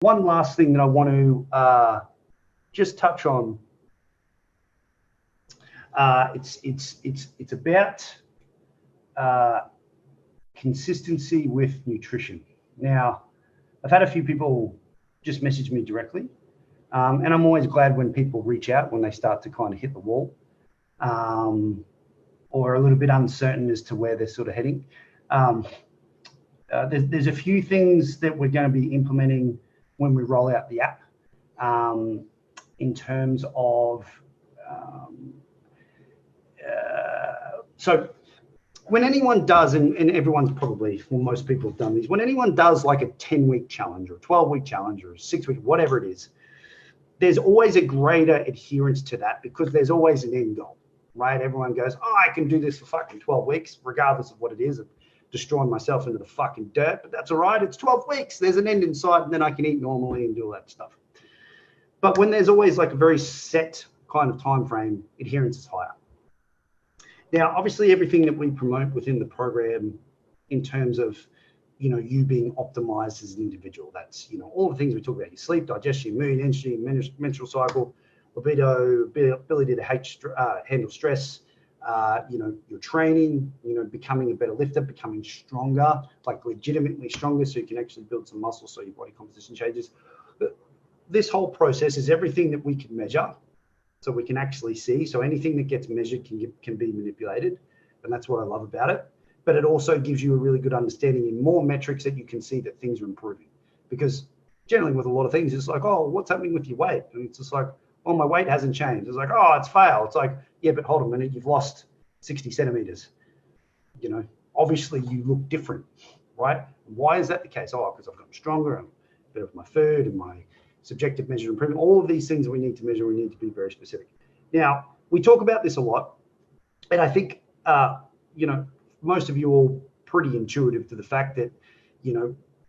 one last thing that I want to just touch on. It's about consistency with nutrition. Now, I've had a few people just message me directly, and I'm always glad when people reach out when they start to kind of hit the wall, or a little bit uncertain as to where they're sort of heading. There's a few things that we're going to be implementing when we roll out the app, in terms of so when anyone does, and everyone's probably, well, most people have done these, when anyone does like a 10-week challenge or a 12-week challenge or a 6-week, whatever it is, there's always a greater adherence to that because there's always an end goal, right? Everyone goes, oh, I can do this for fucking 12 weeks, regardless of what it is. I'm destroying myself into the fucking dirt, but that's all right. It's 12 weeks. There's an end in sight, and then I can eat normally and do all that stuff. But when there's always like a very set kind of time frame, adherence is higher. Now, obviously, everything that we promote within the program in terms of, you being optimized as an individual, that's, all the things we talk about, your sleep, digestion, mood, energy, menstrual cycle, libido, ability to handle stress, your training, becoming a better lifter, becoming stronger, like legitimately stronger, so you can actually build some muscle so your body composition changes. But this whole process is everything that we can measure, so we can actually see. So anything that gets measured can be manipulated, and that's what I love about it. But it also gives you a really good understanding in more metrics that you can see that things are improving. Because generally with a lot of things, it's like, oh, what's happening with your weight? And it's just like, oh, my weight hasn't changed. It's like, oh, it's failed. It's like, yeah, but hold on a minute, you've lost 60 centimeters. Obviously you look different, right? Why is that the case? Oh, because I've gotten stronger, I'm better with my food and my subjective measure improvement. All of these things we need to measure, we need to be very specific. Now, we talk about this a lot, and I think, most of you are all pretty intuitive to the fact that,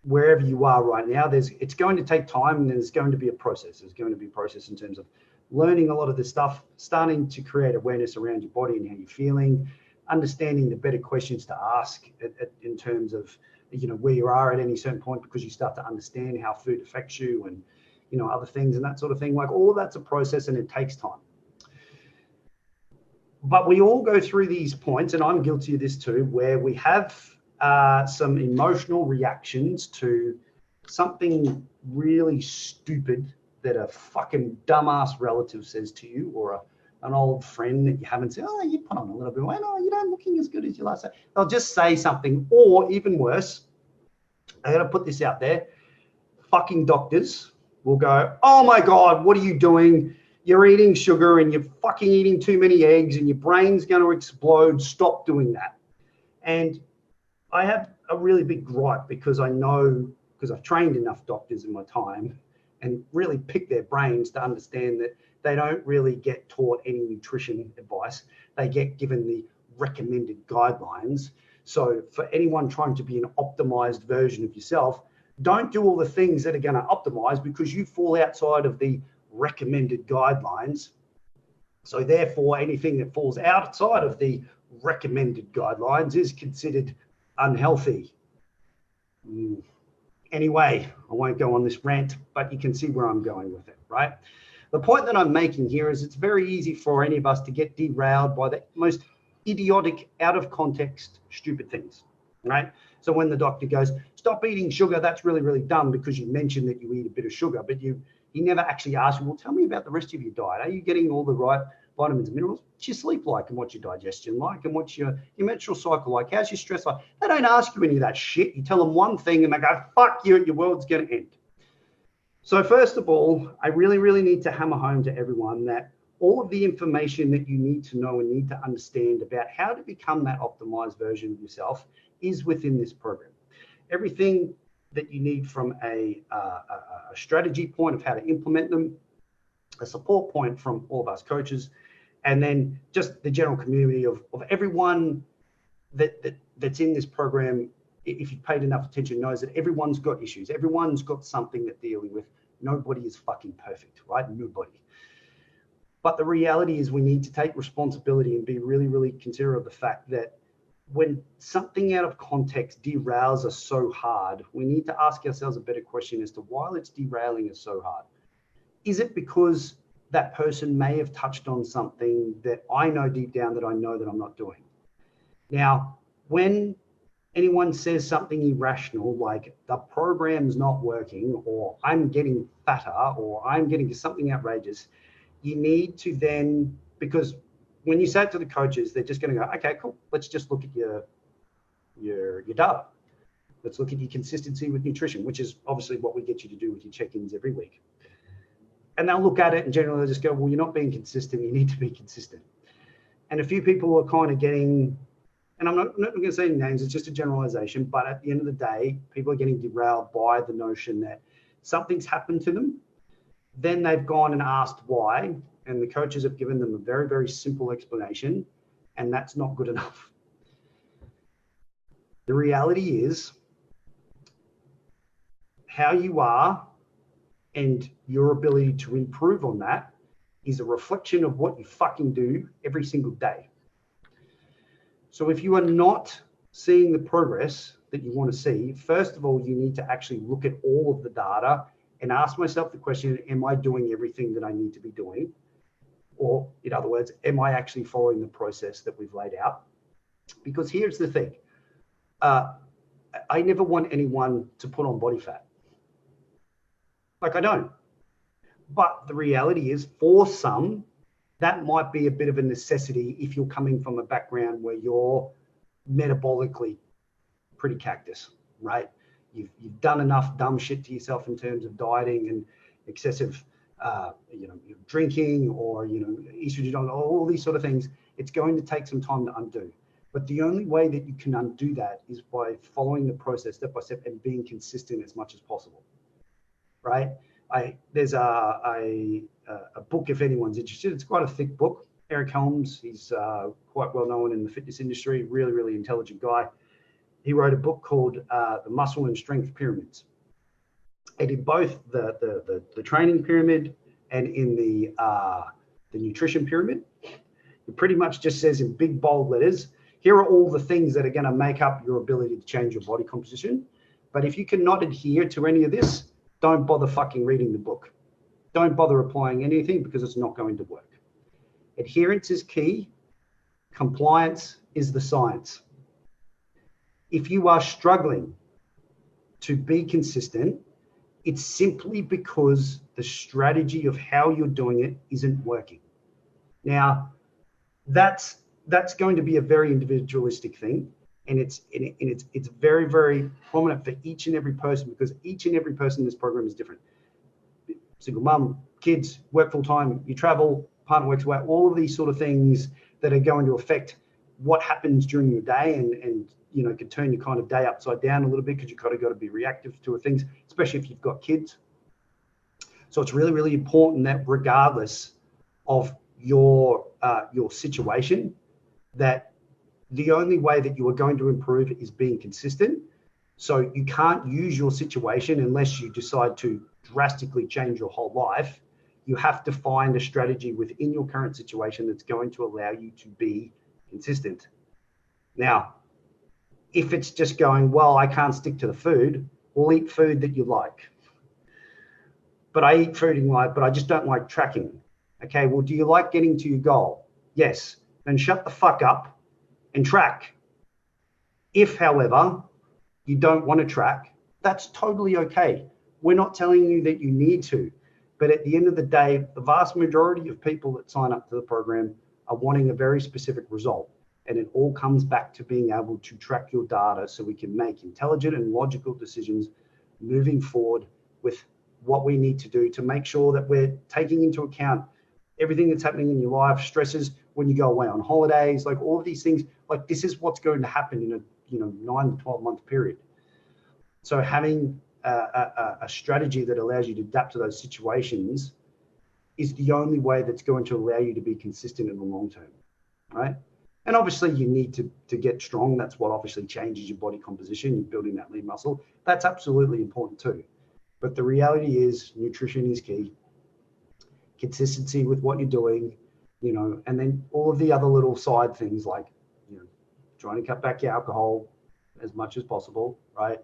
wherever you are right now, it's going to take time, and there's going to be a process. There's going to be a process in terms of learning a lot of this stuff, starting to create awareness around your body and how you're feeling, understanding the better questions to ask in terms of, where you are at any certain point, because you start to understand how food affects you and, other things and that sort of thing. Like, all of that's a process, and it takes time. But we all go through these points, and I'm guilty of this too, where we have some emotional reactions to something really stupid that a fucking dumbass relative says to you, or an old friend that you haven't said, oh, you put on a little bit of weight, oh, you're not looking as good as you last. They'll just say something, or even worse, I gotta put this out there, fucking doctors will go, oh my God, what are you doing? You're eating sugar and you're fucking eating too many eggs and your brain's going to explode. Stop doing that. And I have a really big gripe, because I know, because I've trained enough doctors in my time and really picked their brains to understand that they don't really get taught any nutrition advice. They get given the recommended guidelines. So for anyone trying to be an optimized version of yourself, don't do all the things that are going to optimize, because you fall outside of the recommended guidelines. So therefore, anything that falls outside of the recommended guidelines is considered unhealthy. Anyway, I won't go on this rant, but you can see where I'm going with it, right? The point that I'm making here is it's very easy for any of us to get derailed by the most idiotic, out of context, stupid things, right? So when the doctor goes, stop eating sugar, that's really, really dumb because you mentioned that you eat a bit of sugar, but he never actually asked you, well, tell me about the rest of your diet. Are you getting all the right vitamins and minerals? What's your sleep like, and what's your digestion like, and what's your menstrual cycle like? How's your stress like? They don't ask you any of that shit. You tell them one thing and they go, fuck you, your world's going to end. So first of all, I really, really need to hammer home to everyone that all of the information that you need to know and need to understand about how to become that optimized version of yourself is within this program. Everything that you need from a strategy point of how to implement them, a support point from all of us coaches, and then just the general community of everyone that's in this program. If you've paid enough attention, knows that everyone's got issues. Everyone's got something they're dealing with. Nobody is fucking perfect, right? Nobody. But the reality is we need to take responsibility and be really, really considerate of the fact that when something out of context derails us so hard, we need to ask ourselves a better question as to why it's derailing us so hard. Is it because that person may have touched on something that I know deep down that I know that I'm not doing? Now, when anyone says something irrational, like the program's not working, or I'm getting fatter, or I'm getting to something outrageous, you need to then, because when you say it to the coaches, they're just going to go, okay, cool. Let's just look at your data. Let's look at your consistency with nutrition, which is obviously what we get you to do with your check-ins every week. And they'll look at it and generally they'll just go, well, you're not being consistent. You need to be consistent. And a few people are kind of getting, and I'm not going to say names, it's just a generalization, but at the end of the day, people are getting derailed by the notion that something's happened to them. Then they've gone and asked why, and the coaches have given them a very, very simple explanation, and that's not good enough. The reality is how you are and your ability to improve on that is a reflection of what you fucking do every single day. So if you are not seeing the progress that you want to see, first of all, you need to actually look at all of the data and ask myself the question, am I doing everything that I need to be doing? Or in other words, am I actually following the process that we've laid out? Because here's the thing. I never want anyone to put on body fat. Like, I don't. But the reality is, for some, that might be a bit of a necessity if you're coming from a background where you're metabolically pretty cactus, right? You've done enough dumb shit to yourself in terms of dieting and excessive, drinking or, estrogen, all these sort of things. It's going to take some time to undo. But the only way that you can undo that is by following the process step by step and being consistent as much as possible, right? There's a book, if anyone's interested. It's quite a thick book. Eric Helms, he's quite well known in the fitness industry, really, really intelligent guy. He wrote a book called The Muscle and Strength Pyramids. And in both the training pyramid and in the nutrition pyramid, it pretty much just says in big bold letters, here are all the things that are going to make up your ability to change your body composition. But if you cannot adhere to any of this, don't bother fucking reading the book. Don't bother applying anything because it's not going to work. Adherence is key. Compliance is the science. If you are struggling to be consistent, it's simply because the strategy of how you're doing it isn't working. Now, that's going to be a very individualistic thing. And it's very, very prominent for each and every person because each and every person in this program is different. Single mum, kids, work full time, you travel, partner works away, all of these sort of things that are going to affect what happens during your day and can turn your kind of day upside down a little bit because you've got to be reactive to things, especially if you've got kids. So it's really, really important that regardless of your situation, that the only way that you are going to improve is being consistent. So you can't use your situation unless you decide to drastically change your whole life. You have to find a strategy within your current situation that's going to allow you to be consistent. Now, if it's just going, well, I can't stick to the food, well, eat food that you like. But I eat food you like, but I just don't like tracking. Okay, well, do you like getting to your goal? Yes. Then shut the fuck up and track. If, however, you don't want to track, that's totally okay. We're not telling you that you need to, but at the end of the day, the vast majority of people that sign up to the program are wanting a very specific result. And it all comes back to being able to track your data so we can make intelligent and logical decisions moving forward with what we need to do to make sure that we're taking into account everything that's happening in your life, stresses when you go away on holidays, like all of these things. Like, this is what's going to happen in a 9 to 12 month period. So having a strategy that allows you to adapt to those situations is the only way that's going to allow you to be consistent in the long term, right? And obviously you need to get strong. That's what obviously changes your body composition. You're building that lean muscle. That's absolutely important too. But the reality is nutrition is key. Consistency with what you're doing, and then all of the other little side things like, trying to cut back your alcohol as much as possible, right?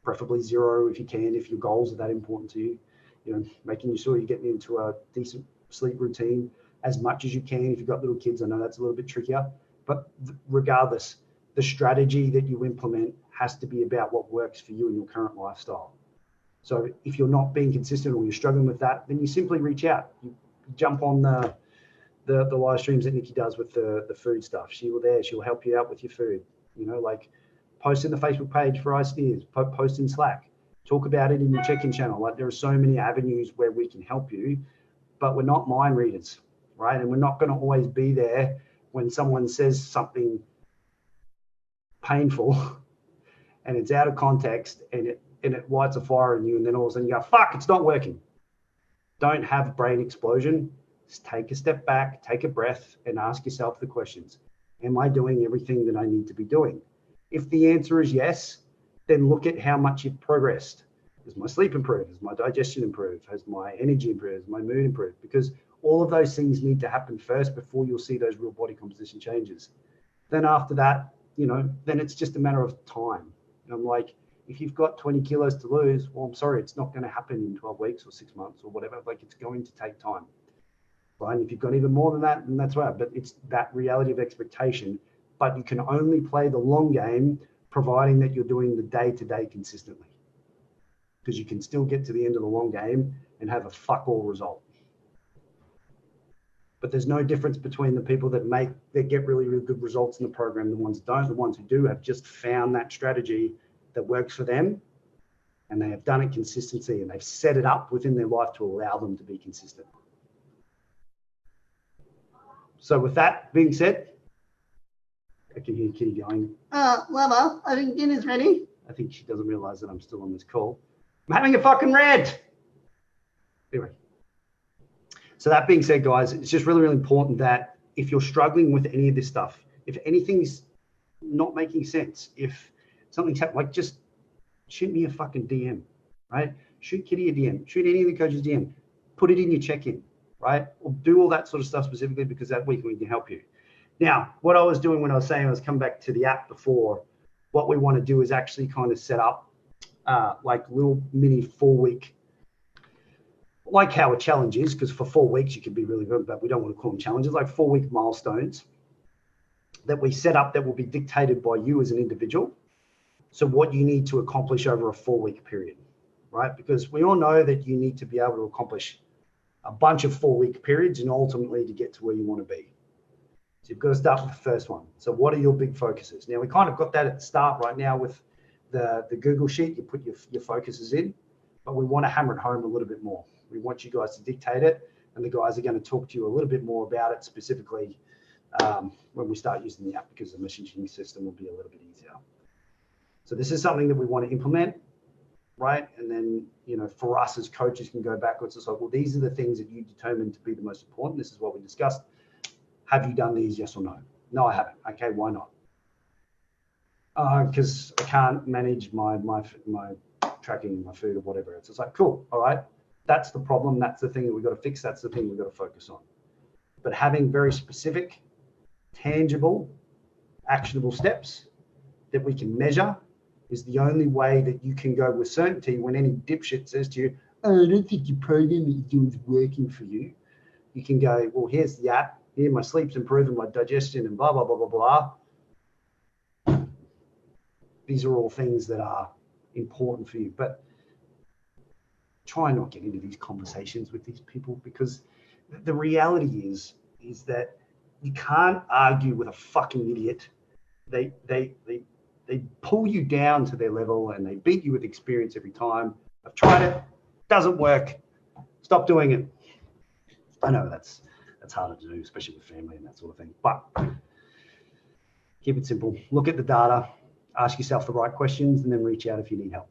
Preferably zero if you can, if your goals are that important to you. You know, making sure you're getting into a decent sleep routine as much as you can. If you've got little kids, I know that's a little bit trickier, but regardless, the strategy that you implement has to be about what works for you in your current lifestyle. So if you're not being consistent or you're struggling with that, then you simply reach out. You jump on the live streams that Nikki does with the food stuff. She'll help you out with your food. You know, like post in the Facebook page for Ideas, post in Slack, talk about it in your check-in channel. Like there are so many avenues where we can help you, but we're not mind readers, right? And we're not going to always be there when someone says something painful and it's out of context and it lights a fire in you, and then all of a sudden you go, fuck, it's not working. Don't have a brain explosion. Just take a step back, take a breath, and ask yourself the questions. Am I doing everything that I need to be doing? If the answer is yes, then look at how much you've progressed. Has my sleep improved? Has my digestion improved? Has my energy improved? Has my mood improved? Because all of those things need to happen first before you'll see those real body composition changes. Then after that, you know, then it's just a matter of time. And I'm like, if you've got 20 kilos to lose, well, I'm sorry, it's not going to happen in 12 weeks or 6 months or whatever. Like, it's going to take time. Right? And if you've got even more than that, then that's right. But it's that reality of expectation. But you can only play the long game providing that you're doing the day-to-day consistently. Because you can still get to the end of the long game and have a fuck all result. But there's no difference between the people that get really, really good results in the program, the ones that don't. The ones who do have just found that strategy that works for them, and they have done it consistency, and they've set it up within their life to allow them to be consistent. So with that being said, I can hear Kitty going, Mama, I think dinner's ready. I think she doesn't realize that I'm still on this call. I'm having a fucking red. Anyway. So that being said, guys, it's just really, really important that if you're struggling with any of this stuff, if anything's not making sense, if something's happening, like just shoot me a fucking DM, right? Shoot Kitty a DM, shoot any of the coaches DM, put it in your check-in, right? Or do all that sort of stuff specifically because that week we can help you. Now, what I was doing when I was saying I was coming back to the app before, what we want to do is actually kind of set up like little mini 4-week, like how a challenge is, because for 4 weeks you can be really good, but we don't want to call them challenges, like 4-week milestones that we set up that will be dictated by you as an individual. So what you need to accomplish over a 4-week period, right? Because we all know that you need to be able to accomplish a bunch of 4-week periods and ultimately to get to where you want to be. So you've got to start with the first one. So what are your big focuses? Now we kind of got that at the start right now with the Google sheet. You put your focuses in, but we want to hammer it home a little bit more. We want you guys to dictate it, and the guys are going to talk to you a little bit more about it specifically when we start using the app, because the messaging system will be a little bit easier. So this is something that we want to implement, right? And then, you know, for us as coaches can go backwards. It's like, well, these are the things that you determined to be the most important. This is what we discussed. Have you done these? Yes or no? No, I haven't. Okay, why not? Because I can't manage my tracking my food or whatever. It's like, cool, all right. That's the problem. That's the thing that we've got to fix. That's the thing we've got to focus on. But having very specific, tangible, actionable steps that we can measure is the only way that you can go with certainty when any dipshit says to you, oh, I don't think your program that you're doing is working for you. You can go, well, here's the app. Here, my sleep's improving, my digestion, and blah, blah, blah, blah, blah. These are all things that are important for you. But try and not get into these conversations with these people, because the reality is that you can't argue with a fucking idiot. They pull you down to their level and they beat you with experience every time. I've tried it, doesn't work. Stop doing it. I know that's harder to do, especially with family and that sort of thing. But keep it simple. Look at the data, ask yourself the right questions, and then reach out if you need help.